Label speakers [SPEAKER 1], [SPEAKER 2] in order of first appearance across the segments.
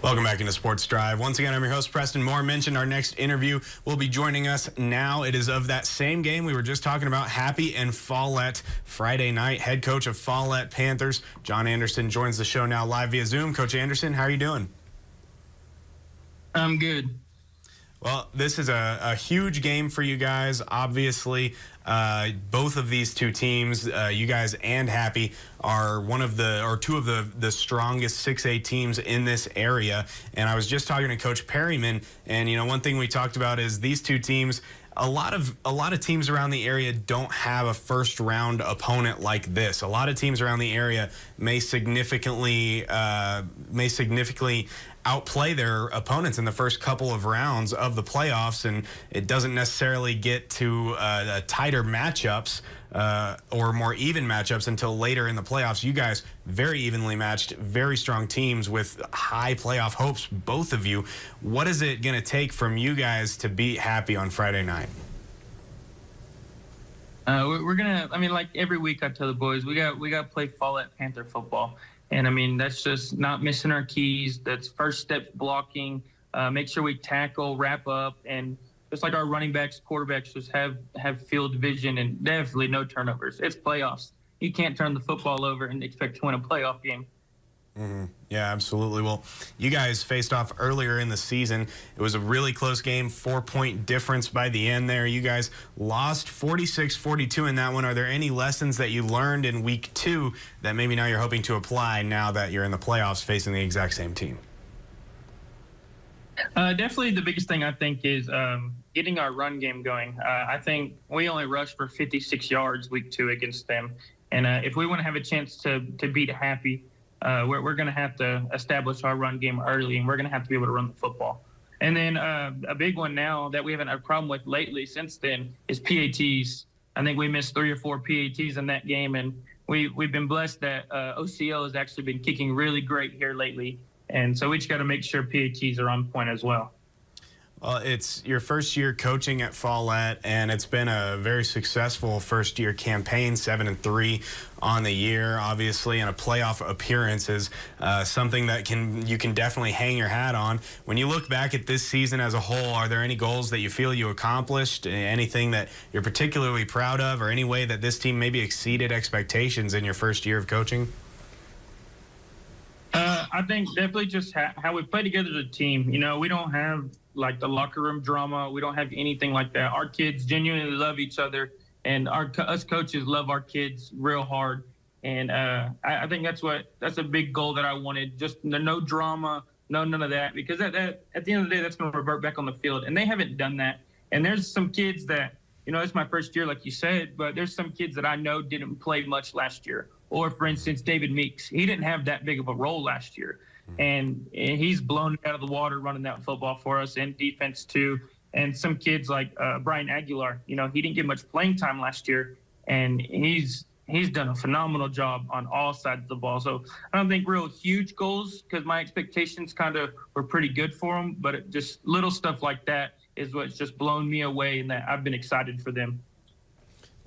[SPEAKER 1] Welcome back into Sports Drive. Once again, I'm your host, Preston Moore. Mentioned our next interview will be joining us now. It is of that same game we were just talking about, Happy and Follett, Friday night. Head coach of Follett Panthers, John Anderson, joins the show now live via Zoom. Coach Anderson, how are you doing?
[SPEAKER 2] I'm good.
[SPEAKER 1] Well, this is a huge game for you guys. Obviously, both of these two teams, you guys and Happy, are two of the strongest 6A teams in this area. And I was just talking to Coach Perryman, and one thing we talked about is these two teams. A lot of teams around the area don't have a first round opponent like this. A lot of teams around the area may significantly outplay their opponents in the first couple of rounds of the playoffs, and it doesn't necessarily get to tighter matchups or more even matchups until later in the playoffs. You guys very evenly matched, very strong teams with high playoff hopes, both of you. What is it going to take from you guys to beat Happy on Friday night?
[SPEAKER 2] We're gonna. Like every week, I tell the boys, we got to play Follett Panther football, and that's just not missing our keys. That's first step blocking. Make sure we tackle, wrap up, and just like our running backs, quarterbacks, just have field vision and definitely no turnovers. It's playoffs. You can't turn the football over and expect to win a playoff game.
[SPEAKER 1] Mm-hmm. Yeah, absolutely. Well, you guys faced off earlier in the season. It was a really close game, 4-point difference by the end there. You guys lost 46-42 in that one. Are there any lessons that you learned in week 2 that maybe now you're hoping to apply now that you're in the playoffs facing the exact same team?
[SPEAKER 2] Definitely the biggest thing I think is getting our run game going. I think we only rushed for 56 yards week 2 against them. And if we want to have a chance to beat Happy, we're going to have to establish our run game early, and we're going to have to be able to run the football. And then a big one now that we haven't had a problem with lately since then is PATs. I think we missed 3 or 4 PATs in that game, and we've been blessed that OCL has actually been kicking really great here lately. And so we just got to make sure PATs are on point as well.
[SPEAKER 1] Well, it's your first year coaching at Follett, and it's been a very successful first-year campaign, 7-3 on the year, obviously, and a playoff appearance is something that you can definitely hang your hat on. When you look back at this season as a whole, are there any goals that you feel you accomplished, anything that you're particularly proud of, or any way that this team maybe exceeded expectations in your first year of coaching?
[SPEAKER 2] I think definitely just how we play together as a team. We don't have like the locker room drama. We don't have anything like that. Our kids genuinely love each other, and us coaches love our kids real hard. And I think that's a big goal that I wanted. Just no drama, none of that, because that at the end of the day, that's going to revert back on the field, and they haven't done that. And there's some kids that it's my first year, like you said, but there's some kids that I know didn't play much last year. Or, for instance, David Meeks. He didn't have that big of a role last year. And he's blown out of the water running that football for us, and defense too. And some kids like Brian Aguilar, he didn't get much playing time last year, and he's done a phenomenal job on all sides of the ball. So I don't think real huge goals, because my expectations kind of were pretty good for him, but just little stuff like that is what's just blown me away, and that I've been excited for them.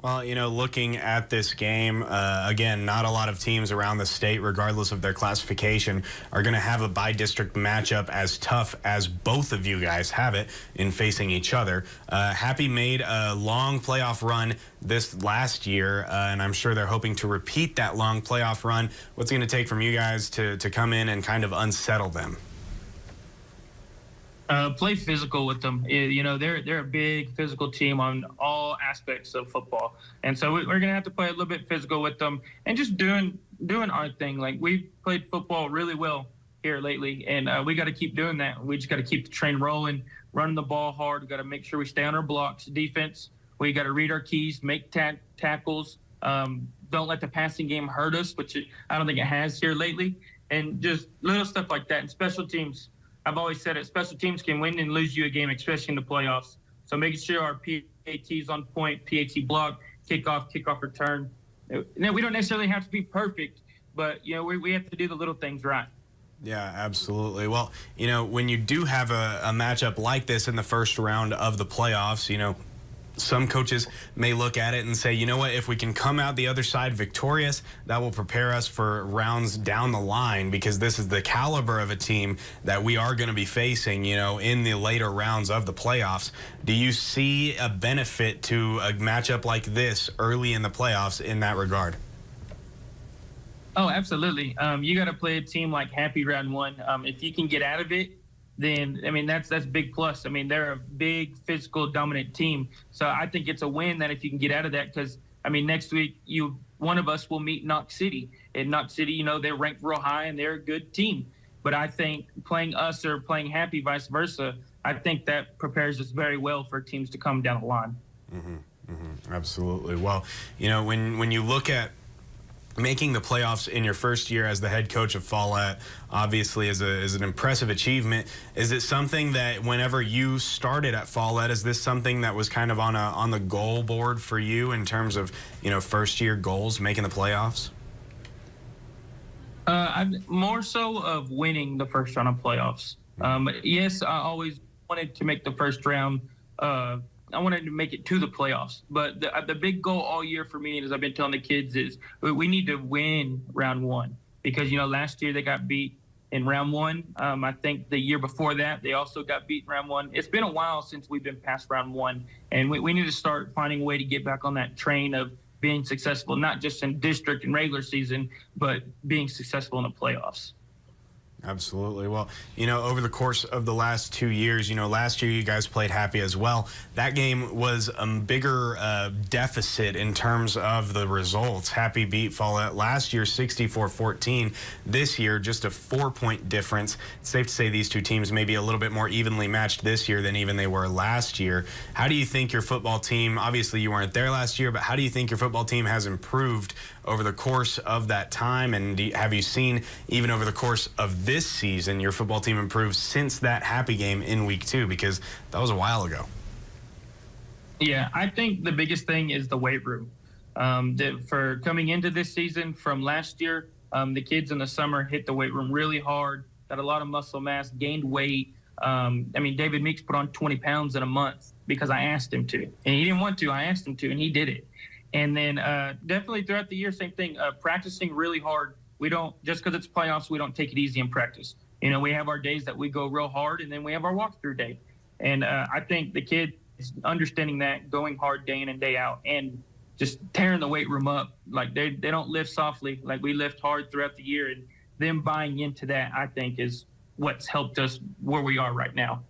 [SPEAKER 1] Well, looking at this game, again, not a lot of teams around the state, regardless of their classification, are going to have a by-district matchup as tough as both of you guys have it in facing each other. Happy made a long playoff run this last year, and I'm sure they're hoping to repeat that long playoff run. What's it going to take from you guys to come in and kind of unsettle them?
[SPEAKER 2] Play physical with them. They're a big physical team on all aspects of football, and so we're gonna have to play a little bit physical with them and just doing our thing. Like, we played football really well here lately, and we got to keep doing that. We just got to keep the train rolling, running the ball hard. We got to make sure we stay on our blocks. Defense, we got to read our keys, make tackles. Don't let the passing game hurt us, which I don't think it has here lately, and just little stuff like that. And special teams. I've always said it, special teams can win and lose you a game, especially in the playoffs. So making sure our PAT's on point, PAT block, kickoff return. Now, we don't necessarily have to be perfect, but, we have to do the little things right.
[SPEAKER 1] Yeah, absolutely. Well, when you do have a matchup like this in the first round of the playoffs, some coaches may look at it and say, you know what, if we can come out the other side victorious, that will prepare us for rounds down the line, because this is the caliber of a team that we are going to be facing, you know, in the later rounds of the playoffs. Do you see a benefit to a matchup like this early in the playoffs in that regard?
[SPEAKER 2] Oh, absolutely. You got to play a team like Happy round one. If you can get out of it, then I mean that's big plus. I mean, they're a big physical dominant team, so I think it's a win that if you can get out of that, because I mean next week one of us will meet Knox City. And Knox City, you know, they're ranked real high and they're a good team. But I think playing us or playing Happy, vice versa, I think that prepares us very well for teams to come down the line.
[SPEAKER 1] Absolutely. Well, you know, when you look at making the playoffs in your first year as the head coach of Follett, obviously is an impressive achievement. Is it something that whenever you started at Follett, is this something that was kind of on the goal board for you in terms of, you know, first year goals, making the playoffs?
[SPEAKER 2] I'm more so of winning the first round of playoffs. Yes, I always wanted to make the first round. I wanted to make it to the playoffs. But the big goal all year for me, as I've been telling the kids, is we need to win round one. Because, you know, last year they got beat in round one. I think the year before that, they also got beat in round one. It's been a while since we've been past round one. And we need to start finding a way to get back on that train of being successful, not just in district and regular season, but being successful in the playoffs.
[SPEAKER 1] Absolutely. Well, you know, over the course of the last 2 years, you know, last year you guys played Happy as well. That game was a bigger deficit in terms of the results. Happy beat Follett last year 64-14. This year, just a 4-point difference. It's safe to say these two teams may be a little bit more evenly matched this year than even they were last year. How do you think your football team, obviously you weren't there last year, but how do you think your football team has improved over the course of that time? And have you seen, even over the course of this season, your football team improve since that Happy game in week 2? Because that was a while ago.
[SPEAKER 2] Yeah, I think the biggest thing is the weight room. For coming into this season from last year, the kids in the summer hit the weight room really hard, got a lot of muscle mass, gained weight. I mean, David Meeks put on 20 pounds in a month because I asked him to. And he didn't want to. I asked him to, and he did it. And then definitely throughout the year, same thing, practicing really hard. We don't, just because it's playoffs, we don't take it easy in practice. You know, we have our days that we go real hard, and then we have our walkthrough day. And I think the kid is understanding that, going hard day in and day out, and just tearing the weight room up. Like, they don't lift softly. Like, we lift hard throughout the year, and them buying into that, I think, is what's helped us where we are right now.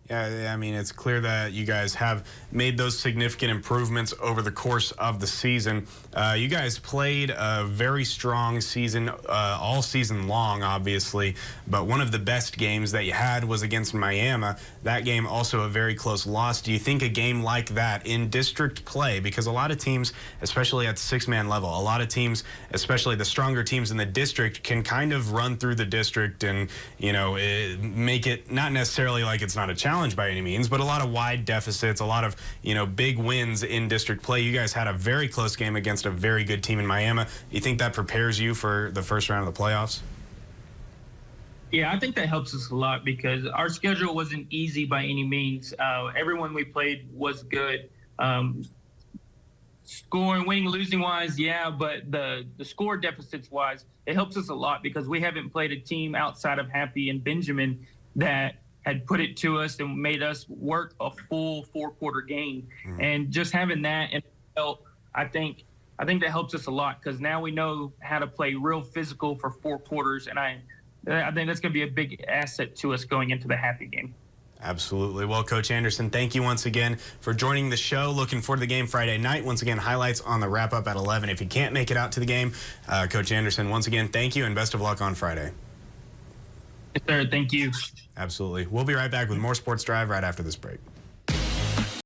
[SPEAKER 1] Yeah, I mean, it's clear that you guys have made those significant improvements over the course of the season. You guys played a very strong season all season long, obviously, but one of the best games that you had was against Miami. That game also a very close loss. Do you think a game like that in district play, because a lot of teams, especially at the 6-man level, a lot of teams, especially the stronger teams in the district, can kind of run through the district and, you know, make it not necessarily like it's not a challenge by any means, but a lot of wide deficits, a lot of, you know, big wins in district play. You guys had a very close game against a very good team in Miami. Do you think that prepares you for the first round of the playoffs?
[SPEAKER 2] Yeah, I think that helps us a lot because our schedule wasn't easy by any means. Everyone we played was good. Scoring, winning, losing wise, yeah, but the score deficits wise, it helps us a lot because we haven't played a team outside of Happy and Benjamin that had put it to us and made us work a full 4-quarter game. And just having that and I think that helps us a lot because now we know how to play real physical for 4 quarters, and I think that's going to be a big asset to us going into the Happy game.
[SPEAKER 1] Absolutely. Well, Coach Anderson, thank you once again for joining the show. Looking forward to the game Friday night. Once again, highlights on the wrap-up at 11. If you can't make it out to the game, Coach Anderson, once again, thank you and best of luck on Friday.
[SPEAKER 2] Yes, sir. Thank you.
[SPEAKER 1] Absolutely. We'll be right back with more Sports Drive right after this break.